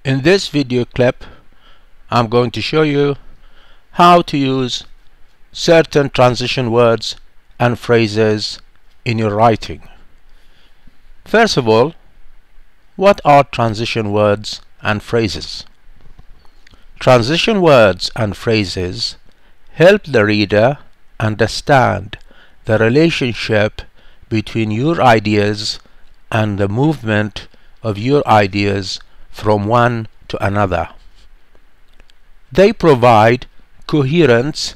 In this video clip, I'm going to show you how to use certain transition words and phrases in your writing. First of all, what are transition words and phrases? Transition words and phrases help the reader understand the relationship between your ideas and the movement of your ideas from one to another. They provide coherence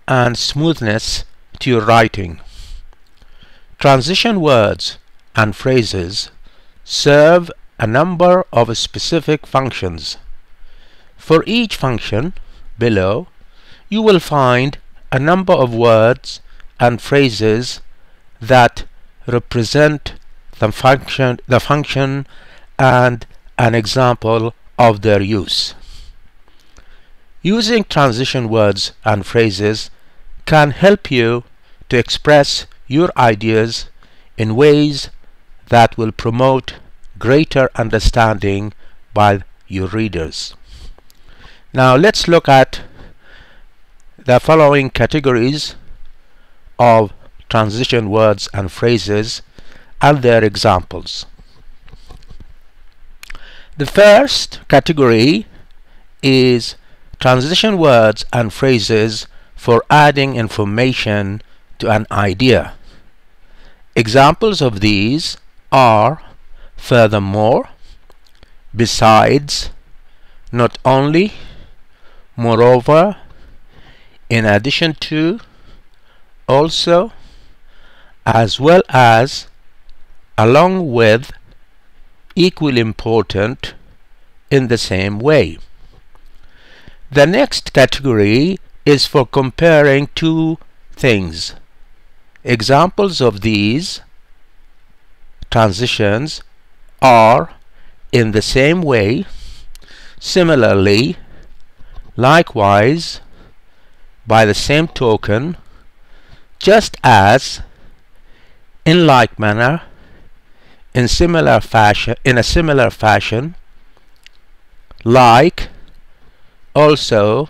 and smoothness to your writing. Transition words and phrases serve a number of specific functions. For each function below, you will find a number of words and phrases that represent the function and an example of their use. Using transition words and phrases can help you to express your ideas in ways that will promote greater understanding by your readers. Now let's look at the following categories of transition words and phrases and their examples. The first category is transition words and phrases for adding information to an idea. Examples of these are furthermore, besides, not only, moreover, in addition to, also, as well as, along with, equally important, in the same way. The next category is for comparing two things. Examples of these transitions are in the same way, similarly, likewise, by the same token, just as, in like manner, in a similar fashion, like, also,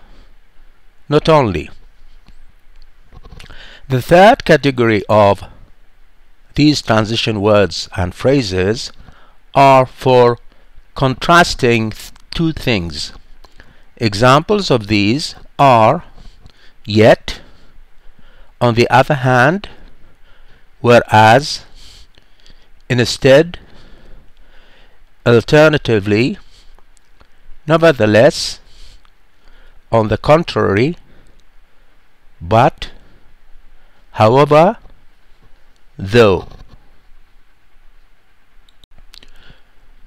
not only. The third category of these transition words and phrases are for contrasting two things. Examples of these are yet, on the other hand, whereas, instead, alternatively, nevertheless, on the contrary, but, however, though.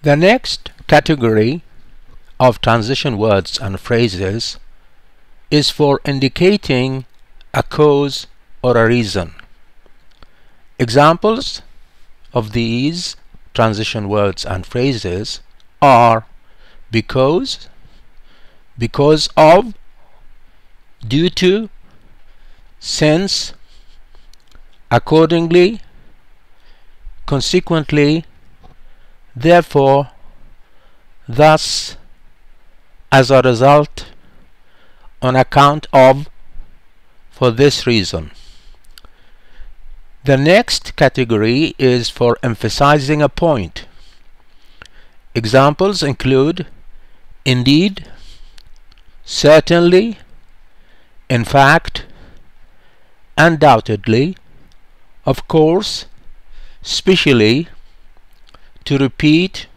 The next category of transition words and phrases is for indicating a cause or a reason. Examples of these transition words and phrases are because of, due to, since, accordingly, consequently, therefore, thus, as a result, on account of, for this reason. The next category is for emphasizing a point. Examples include indeed, certainly, in fact, undoubtedly, of course, specially, to repeat,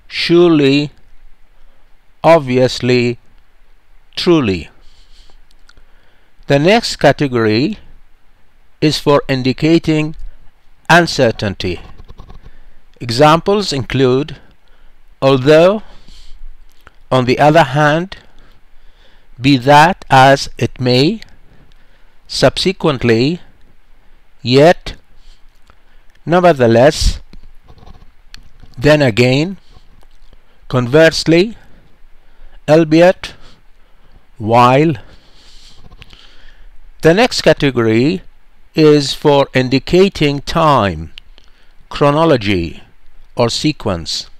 surely, obviously, truly. The next category is for indicating uncertainty. Examples include although, on the other hand, be that as it may, subsequently, yet, nevertheless, then again, conversely, albeit, while. The next category is for indicating time, chronology, or sequence.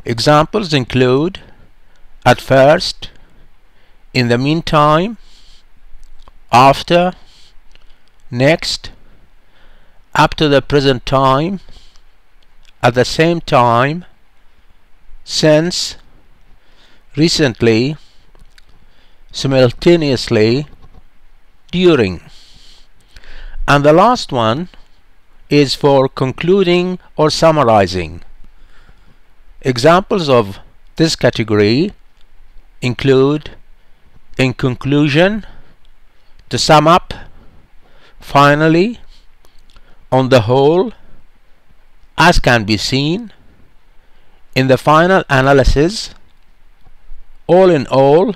Examples include at first, in the meantime, after, next, up to the present time, at the same time, since, recently, simultaneously, during. And the last one is for concluding or summarizing. Examples of this category include in conclusion, to sum up, finally, on the whole, as can be seen, in the final analysis, all in all,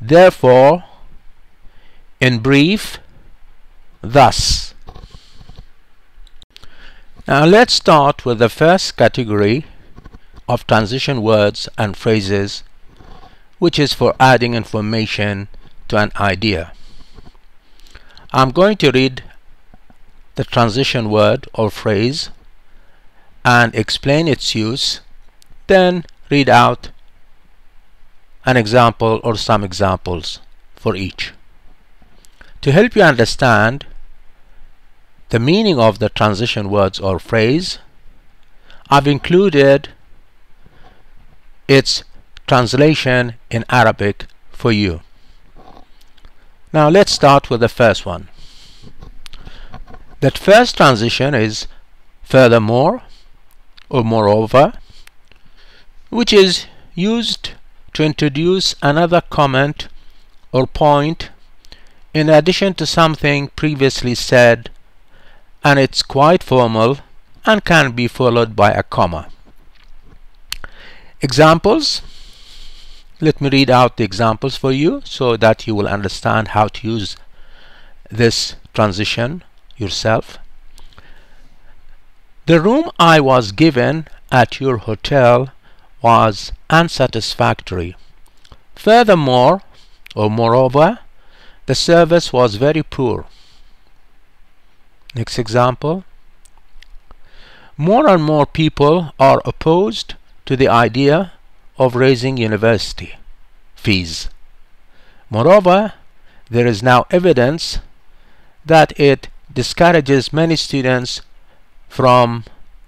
therefore, in brief, thus. Now let's start with the first category of transition words and phrases, which is for adding information to an idea. I'm going to read the transition word or phrase and explain its use, then read out an example or some examples for each. To help you understand the meaning of the transition words or phrase, I've included its translation in Arabic for you. Now let's start with the first one. That first transition is furthermore or moreover, which is used to introduce another comment or point in addition to something previously said, and it's quite formal and can be followed by a comma. Examples. Let me read out the examples for you so that you will understand how to use this transition yourself. The room I was given at your hotel was unsatisfactory. Furthermore, or moreover, the service was very poor. Next example. More and more people are opposed to the idea of raising university fees. Moreover, there is now evidence that it discourages many students from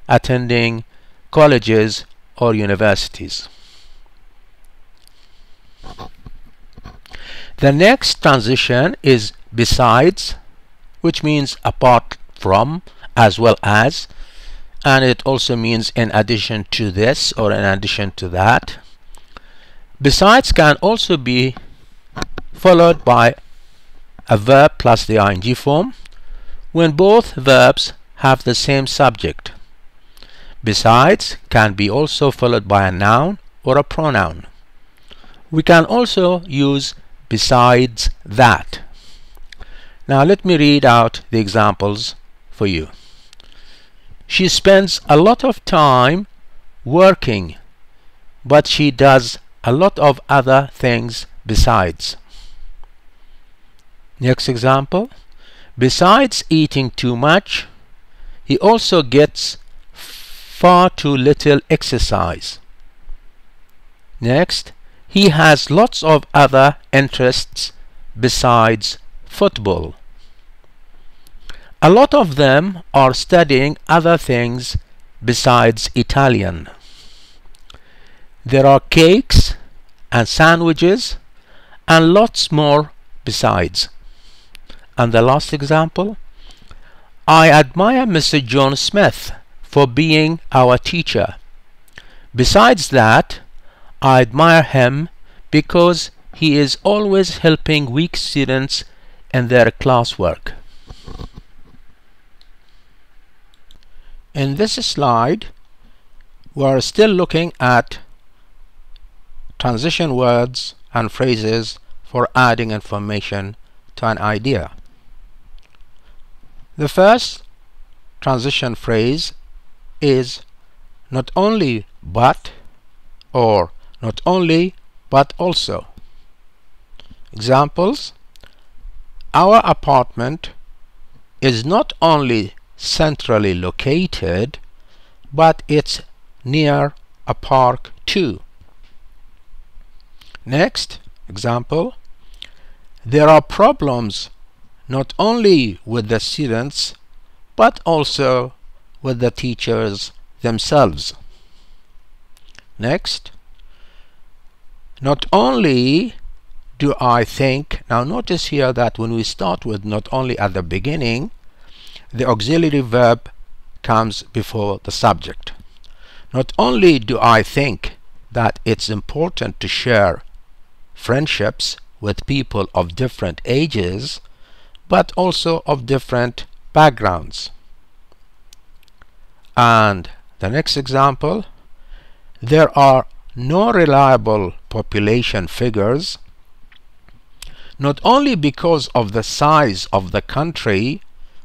attending colleges or universities. The next transition is besides, which means apart from as well as, and it also means in addition to this or in addition to that. Besides can also be followed by a verb plus the ing form when both verbs have the same subject. Besides can be also followed by a noun or a pronoun. We can also use besides that. Now let me read out the examples for you. She spends a lot of time working, but she does a lot of other things besides. Next example. Besides eating too much, he also gets far too little exercise. Next, he has lots of other interests besides football. A lot of them are studying other things besides Italian. There are cakes and sandwiches and lots more besides. And the last example. I admire Mr. John Smith for being our teacher. Besides that, I admire him because he is always helping weak students in their classwork. In this slide, we are still looking at transition words and phrases for adding information to an idea. The first transition phrase is not only but or not only but also. Examples. Our apartment is not only centrally located, but it's near a park too. Next example, there are problems not only with the students but also with the teachers themselves. Next, not only do I think, now notice here that when we start with not only at the beginning, the auxiliary verb comes before the subject. Not only do I think that it's important to share friendships with people of different ages, but also of different backgrounds. And the next example, there are no reliable population figures, not only because of the size of the country,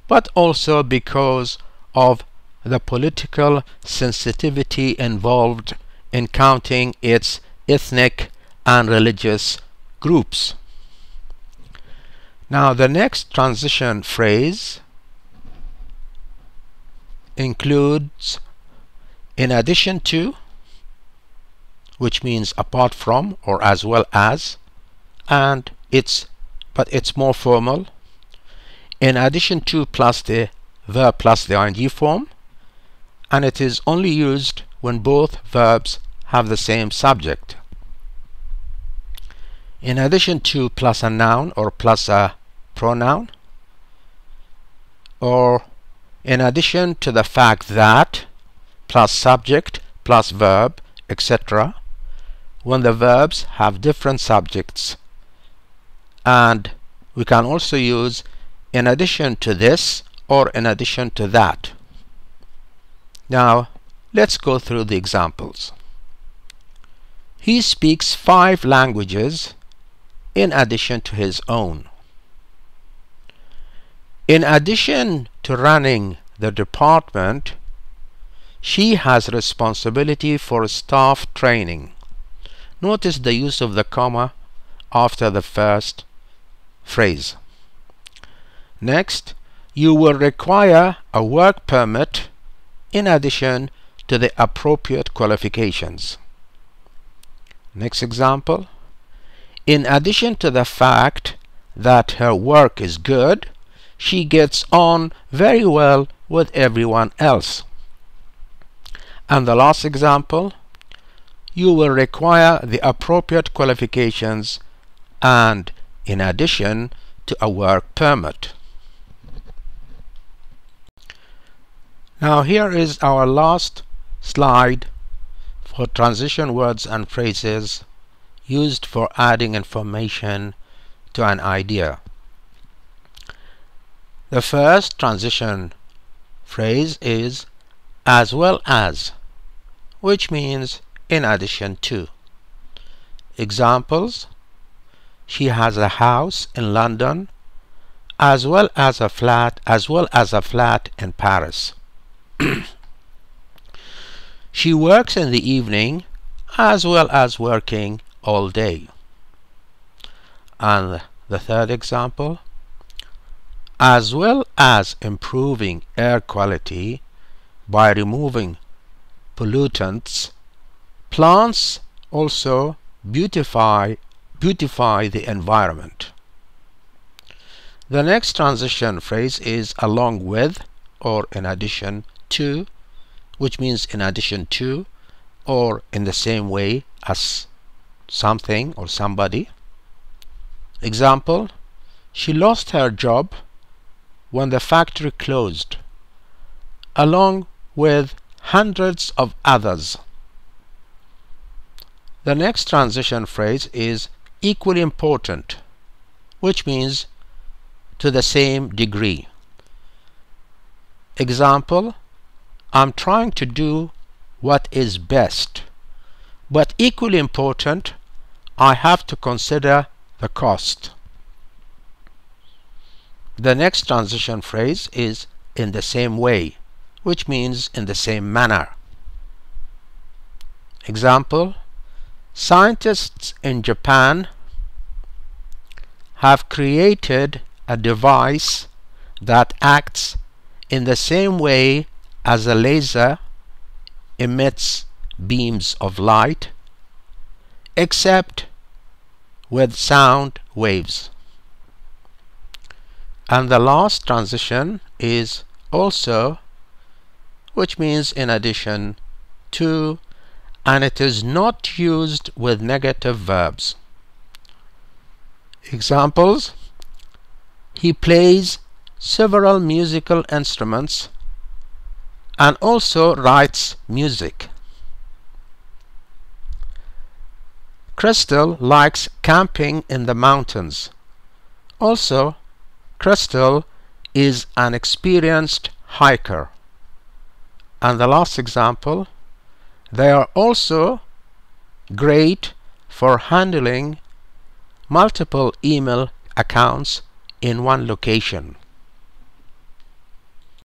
but also because of the political sensitivity involved in counting its ethnic and religious groups. Now the next transition phrase includes in addition to, which means apart from or as well as, and it's more formal. In addition to plus the verb plus the ing form, and it is only used when both verbs have the same subject. In addition to plus a noun or plus a pronoun, or in addition to the fact that plus subject plus verb, etc., when the verbs have different subjects. And we can also use in addition to this or in addition to that. Now let's go through the examples. He speaks 5 languages in addition to his own. In addition to running the department, she has responsibility for staff training. Notice the use of the comma after the first phrase. Next, you will require a work permit in addition to the appropriate qualifications. Next example, in addition to the fact that her work is good, she gets on very well with everyone else. And the last example, you will require the appropriate qualifications and in addition to a work permit. Now here is our last slide for transition words and phrases used for adding information to an idea. The first transition phrase is as well as, which means in addition to. Examples: she has a house in London as well as a flat in Paris. She works in the evening as well as working all day. And the third example, as well as improving air quality by removing pollutants, plants also beautify the environment. The next transition phrase is along with or in addition to, which means in addition to or in the same way as something or somebody. Example: she lost her job when the factory closed, along with hundreds of others. The next transition phrase is equally important, which means to the same degree. Example: I'm trying to do what is best, but equally important, I have to consider the cost. The next transition phrase is in the same way, which means in the same manner. Example: scientists in Japan have created a device that acts in the same way as a laser emits beams of light, except with sound waves. And the last transition is also, which means in addition to, and it is not used with negative verbs. Examples: he plays several musical instruments and also writes music. Crystal likes camping in the mountains. Also, Crystal is an experienced hiker. And the last example: they are also great for handling multiple email accounts in one location.